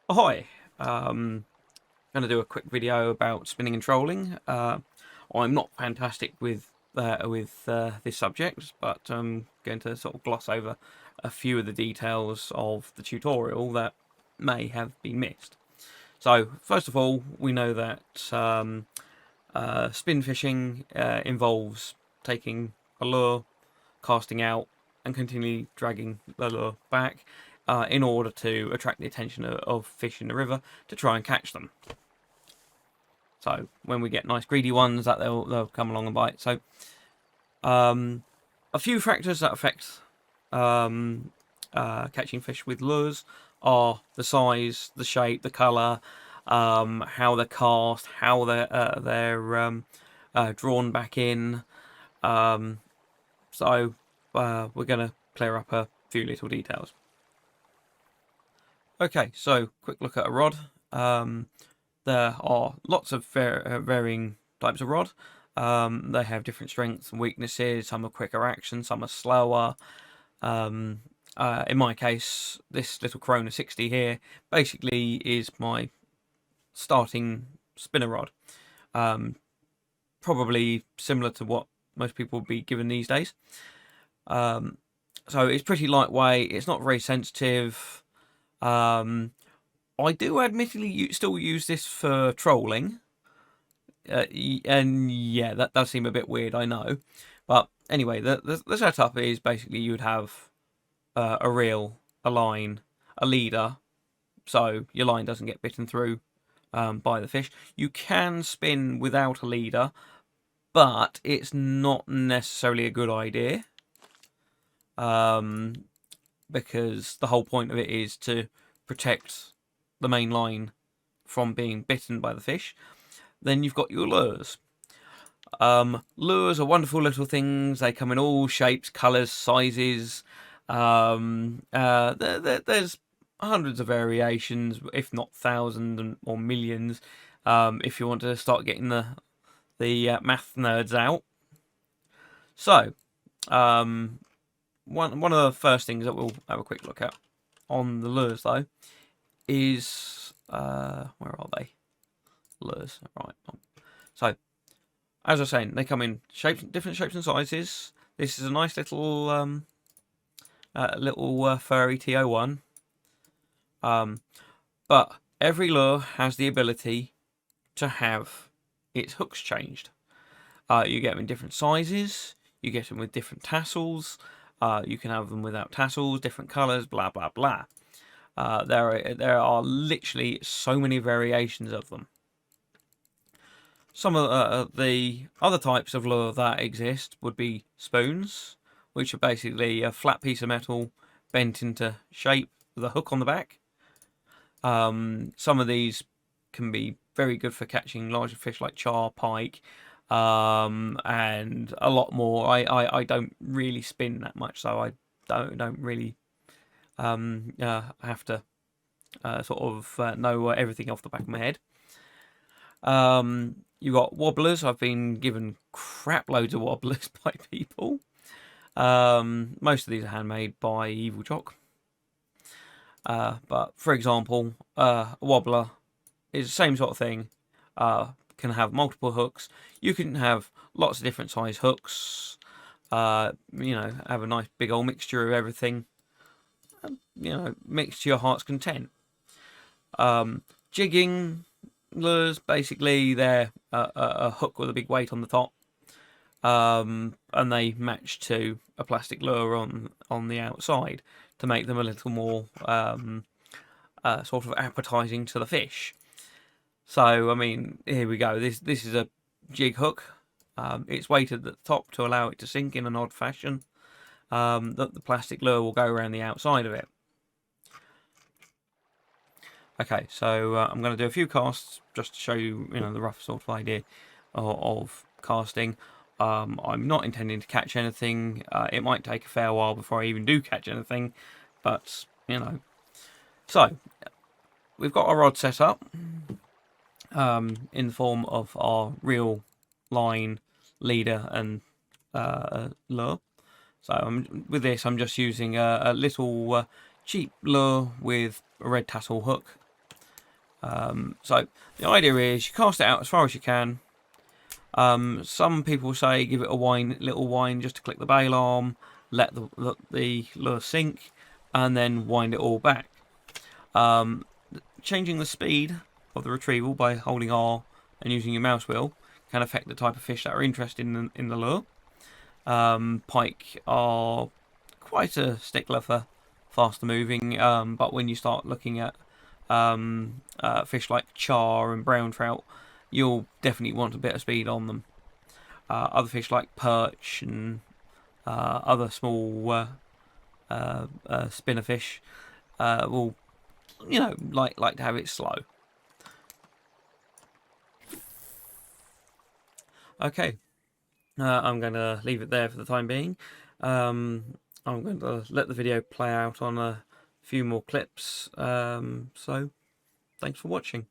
Ahoy! Going to do a quick video about spinning and trolling. I'm not fantastic with this subject, but I'm going to sort of gloss over a few of the details of the tutorial that may have been missed. So, first of all, we know that spin fishing involves taking a lure, casting out, and continually dragging the lure back in order to attract the attention of fish in the river to try and catch them. So when we get nice greedy ones, that they'll come along and bite. So a few factors that affect catching fish with lures are the size, the shape, the colour, how they're cast, how they're drawn back in. So we're going to clear up a few little details. Okay, so quick look at a rod. There are lots of varying types of rod. They have different strengths and weaknesses. Some are quicker action, some are slower. In my case, this little Corona 60 here basically is my starting spinner rod. Probably similar to what most people would be given these days. So it's pretty lightweight. It's not very sensitive. I do admittedly still use this for trolling. And yeah, that does seem a bit weird, I know. But anyway, the setup is basically you'd have a reel, a line, a leader, so your line doesn't get bitten through by the fish. You can spin without a leader, but it's not necessarily a good idea. Because the whole point of it is to protect the main line from being bitten by the fish. Then you've got your lures. Lures are wonderful little things. They come in all shapes, colours, sizes. There's hundreds of variations, if not thousands or millions. If you want to start getting the math nerds out. So, one of the first things that we'll have a quick look at on the lures though is where are they? Lures, right. So, as I was saying, they come in different shapes and sizes. This is a nice little furry TO1. But every lure has the ability to have its hooks changed. You get them in different sizes. You get them with different tassels. You can have them without tassels, different colours, blah blah blah. There are literally so many variations of them. Some of the other types of lure that exist would be spoons, which are basically a flat piece of metal bent into shape with a hook on the back. Some of these can be very good for catching larger fish like char, pike, and a lot more. I don't really spin that much, so I don't really have to sort of know everything off the back of my head. You got wobblers. I've been given crap loads of wobblers by people. Most of these are handmade by Evil Jock. But for example, a wobbler is the same sort of thing. Can have multiple hooks. You can have lots of different size hooks. Have a nice big old mixture of everything. Mix to your heart's content. Jigging lures, basically, they're a hook with a big weight on the top, and they match to a plastic lure on the outside to make them a little more sort of appetizing to the fish. So, I mean, here we go. This is a jig hook. It's weighted at the top to allow it to sink in an odd fashion. The plastic lure will go around the outside of it. Okay, so I'm going to do a few casts just to show you, the rough sort of idea of casting. I'm not intending to catch anything. It might take a fair while before I even do catch anything, but So we've got our rod set up in the form of our reel, line, leader, and lure. So with I'm just using a little cheap lure with a red tassel hook. So the idea is you cast it out as far as you can. Some people say give it a little wind just to click the bail arm, let the lure sink, and then wind it all back. Changing the speed of the retrieval by holding R and using your mouse wheel can affect the type of fish that are interested in the lure. Pike are quite a stickler for faster moving, but when you start looking at fish like char and brown trout, you'll definitely want a bit of speed on them. Other fish like perch and other small spinner fish will, like to have it slow. Okay, I'm going to leave it there for the time being. I'm going to let the video play out on a few more clips. So, thanks for watching.